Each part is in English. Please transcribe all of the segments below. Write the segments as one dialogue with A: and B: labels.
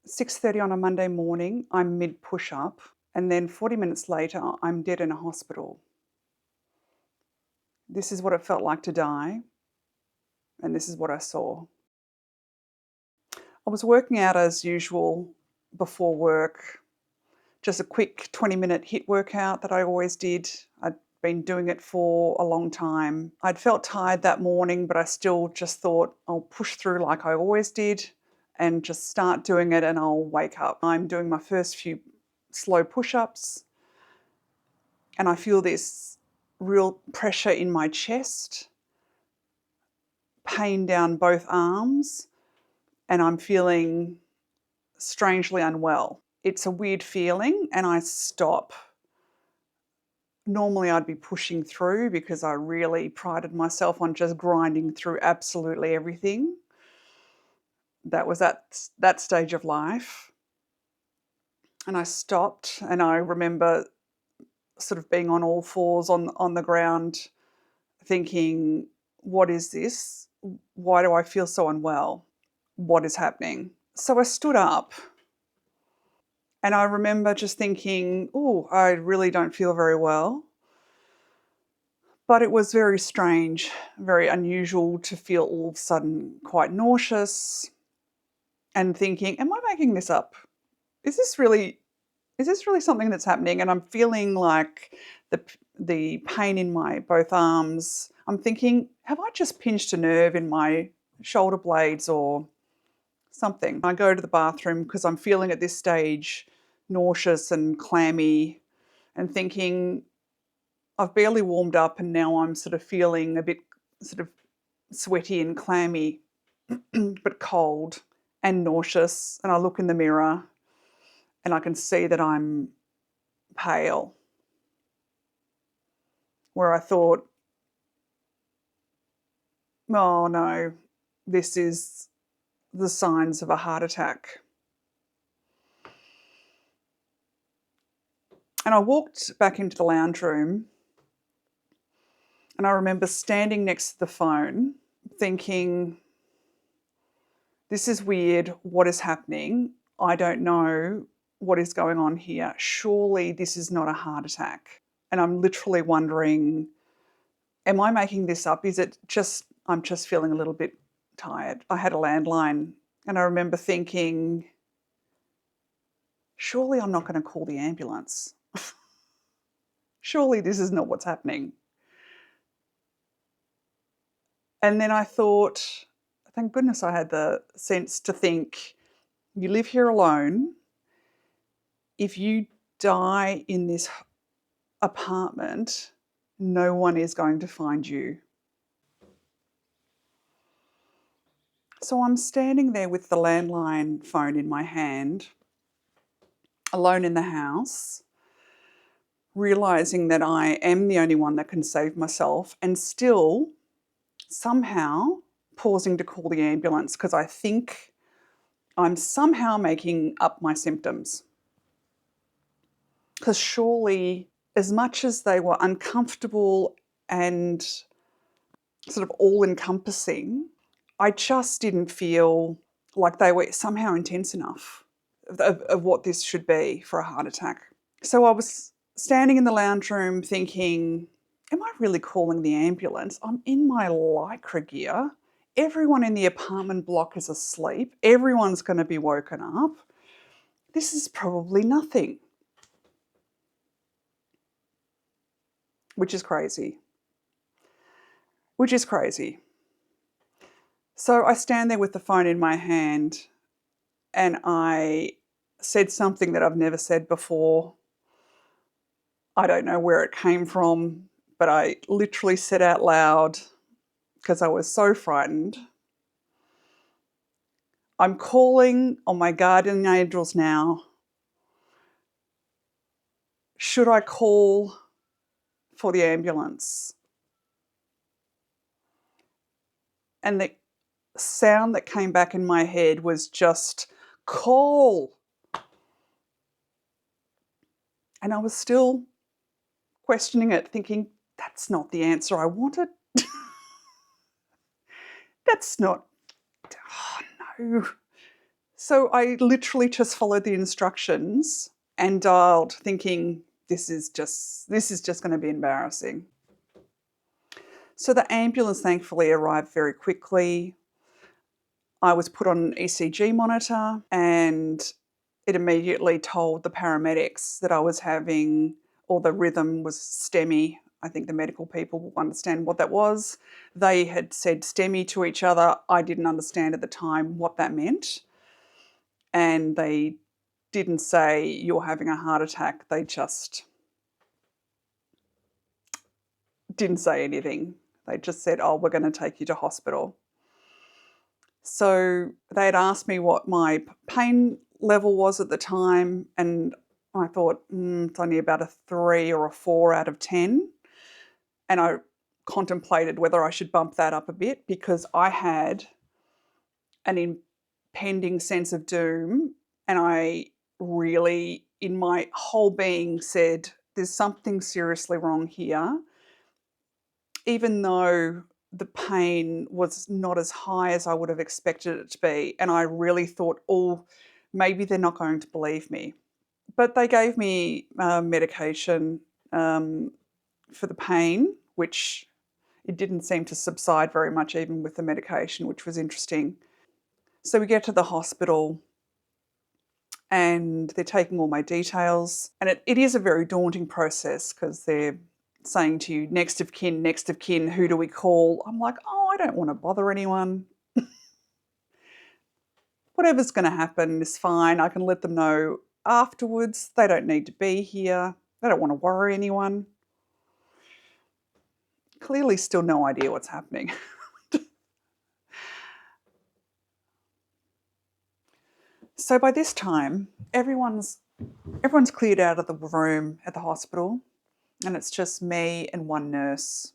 A: 6:30 on a Monday morning, I'm mid push-up, and then 40 minutes later, I'm dead in a hospital. This is what it felt like to die, and this is what I saw. I was working out as usual before work, just a quick 20-minute HIIT workout that I always did. I'd been doing it for a long time. I'd felt tired that morning, but I still just thought I'll push through like I always did and just start doing it and I'll wake up. I'm doing my first few slow push-ups and I feel this real pressure in my chest, pain down both arms, and I'm feeling strangely unwell. It's a weird feeling and I stop. Normally I'd be pushing through because I really prided myself on just grinding through absolutely everything. That was at that stage of life. And I stopped and I remember sort of being on all fours on the ground thinking, what is this? Why do I feel so unwell? What is happening? So I stood up and I remember just thinking, oh, I really don't feel very well. But it was very strange, very unusual to feel all of a sudden quite nauseous and thinking, am I making this up? Is this really something that's happening? And I'm feeling like the pain in my both arms. I'm thinking, have I just pinched a nerve in my shoulder blades or something? I go to the bathroom because I'm feeling at this stage nauseous and clammy and thinking, I've barely warmed up and now I'm sort of feeling a bit sort of sweaty and clammy, but cold and nauseous. And I look in the mirror and I can see that I'm pale. Where I thought, oh no, this is the signs of a heart attack. And I walked back into the lounge room and I remember standing next to the phone thinking, this is weird. What is happening? I don't know what is going on here. Surely this is not a heart attack. And I'm literally wondering, am I making this up? Is it just, I'm just feeling a little bit tired. I had a landline and I remember thinking, surely I'm not going to call the ambulance. Surely this is not what's happening. And then I thought, thank goodness I had the sense to think, you live here alone. If you die in this apartment, no one is going to find you. So I'm standing there with the landline phone in my hand, alone in the house, realizing that I am the only one that can save myself and still somehow pausing to call the ambulance because I think I'm somehow making up my symptoms. Because surely, as much as they were uncomfortable and sort of all-encompassing, I just didn't feel like they were somehow intense enough of what this should be for a heart attack. So I was standing in the lounge room thinking, am I really calling the ambulance? I'm in my lycra gear. Everyone in the apartment block is asleep. Everyone's going to be woken up. This is probably nothing. Which is crazy. So I stand there with the phone in my hand and I said something that I've never said before. I don't know where it came from, but I literally said out loud, because I was so frightened, I'm calling on my guardian angels now. Should I call for the ambulance? And the sound that came back in my head was just, call. And I was still questioning it, thinking, that's not the answer I wanted. That's not, oh no. So I literally just followed the instructions and dialed, thinking this is just going to be embarrassing. So the ambulance thankfully arrived very quickly. I was put on an ECG monitor, and it immediately told the paramedics that I was having, or the rhythm was STEMI. I think the medical people will understand what that was. They had said STEMI to each other. I didn't understand at the time what that meant. And they didn't say you're having a heart attack. They just didn't say anything. They just said, oh, we're going to take you to hospital. So they had asked me what my pain level was at the time, and I thought, it's only about a 3 or a 4 out of 10. And I contemplated whether I should bump that up a bit, because I had an impending sense of doom, and I really, in my whole being, said, there's something seriously wrong here. Even though the pain was not as high as I would have expected it to be. And I really thought, oh, maybe they're not going to believe me. But they gave me medication for the pain, which it didn't seem to subside very much even with the medication, which was interesting. So we get to the hospital and they're taking all my details. And it is a very daunting process, because they're saying to you, next of kin, who do we call? I'm like, oh, I don't want to bother anyone. Whatever's going to happen is fine. I can let them know afterwards. They don't need to be here. They don't want to worry anyone. Clearly still no idea what's happening. So by this time, everyone's cleared out of the room at the hospital, and it's just me and one nurse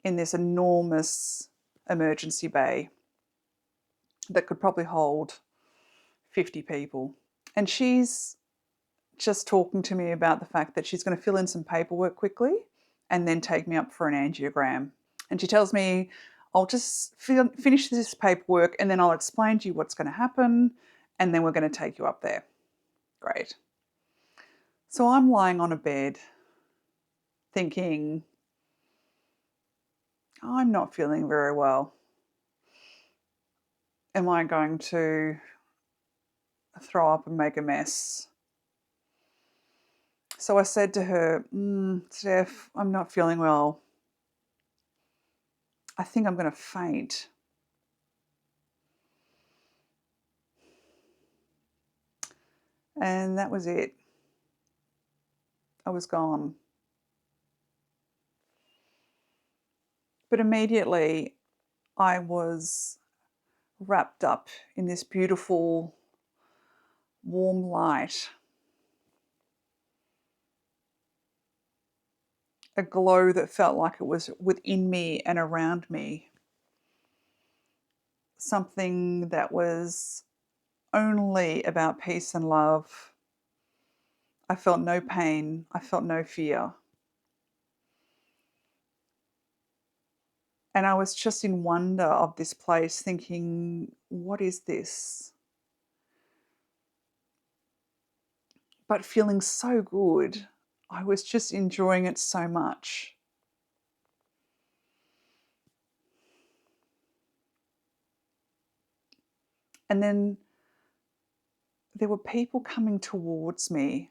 A: in this enormous emergency bay that could probably hold 50 people. And she's just talking to me about the fact that she's going to fill in some paperwork quickly and then take me up for an angiogram. And she tells me, I'll just finish this paperwork and then I'll explain to you what's going to happen, and then we're going to take you up there. Great. So I'm lying on a bed thinking, I'm not feeling very well. Am I going to throw up and make a mess? So I said to her, Steph, I'm not feeling well. I think I'm going to faint. And that was it. I was gone. But immediately I was wrapped up in this beautiful, warm light, a glow that felt like it was within me and around me, something that was only about peace and love. I felt no pain. I felt no fear. And I was just in wonder of this place, thinking, what is this? But feeling so good. I was just enjoying it so much. And then there were people coming towards me,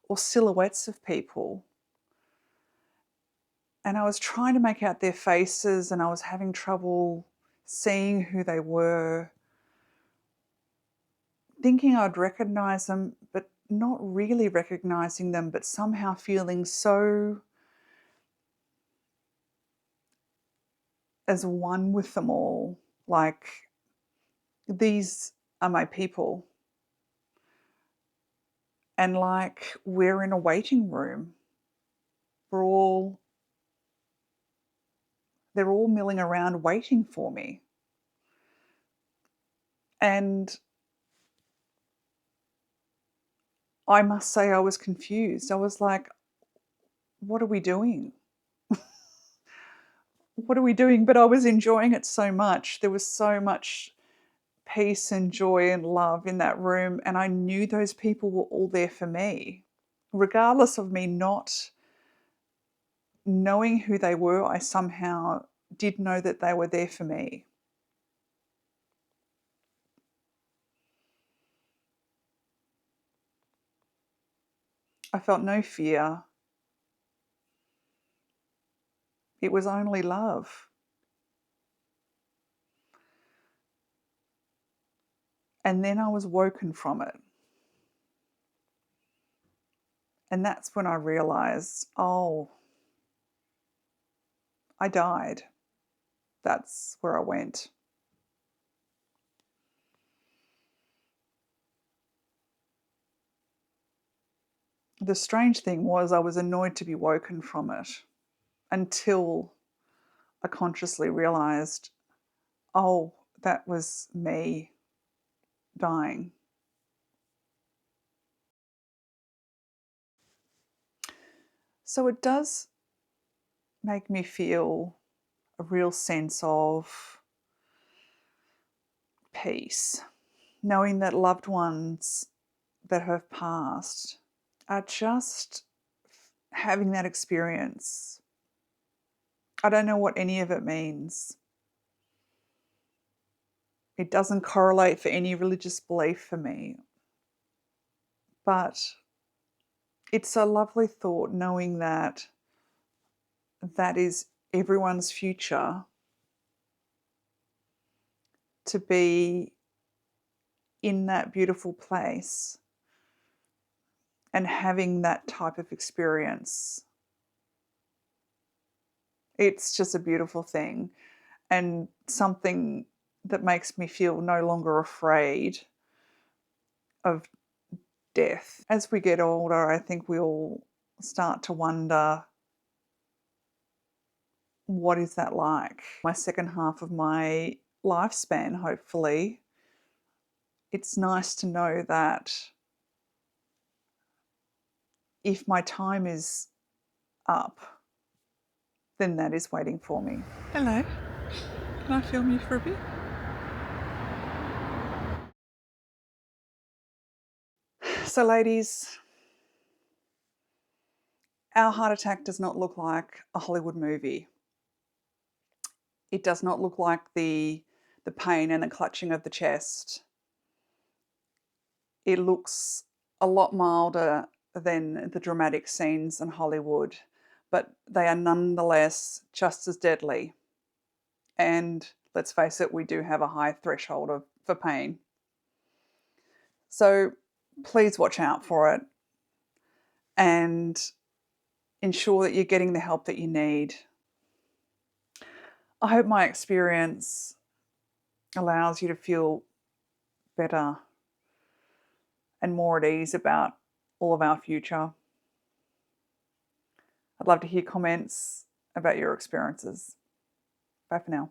A: or silhouettes of people. And I was trying to make out their faces, and I was having trouble seeing who they were, thinking I'd recognize them, but not really recognizing them, but somehow feeling so as one with them all. Like, these are my people. And like, we're in a waiting room. They're all milling around waiting for me. And I must say I was confused. I was like, what are we doing? What are we doing? But I was enjoying it so much. There was so much peace and joy and love in that room, and I knew those people were all there for me. Regardless of me not knowing who they were, I somehow did know that they were there for me. I felt no fear. It was only love. And then I was woken from it. And that's when I realized, oh, I died. That's where I went. The strange thing was I was annoyed to be woken from it until I consciously realized, oh, that was me dying. So it does make me feel a real sense of peace, knowing that loved ones that have passed are just having that experience. I don't know what any of it means. It doesn't correlate for any religious belief for me. But it's a lovely thought knowing that that is everyone's future, to be in that beautiful place and having that type of experience. It's just a beautiful thing, and something that makes me feel no longer afraid of death. As we get older, I think we'll start to wonder, what is that like? My second half of my lifespan, hopefully. It's nice to know that if my time is up, then that is waiting for me. Hello. Can I film you for a bit? So, ladies, our heart attack does not look like a Hollywood movie. It does not look like the pain and the clutching of the chest. It looks a lot milder than the dramatic scenes in Hollywood, but they are nonetheless just as deadly. And let's face it, we do have a high threshold for pain. So please watch out for it and ensure that you're getting the help that you need. I hope my experience allows you to feel better and more at ease about all of our future. I'd love to hear comments about your experiences. Bye for now.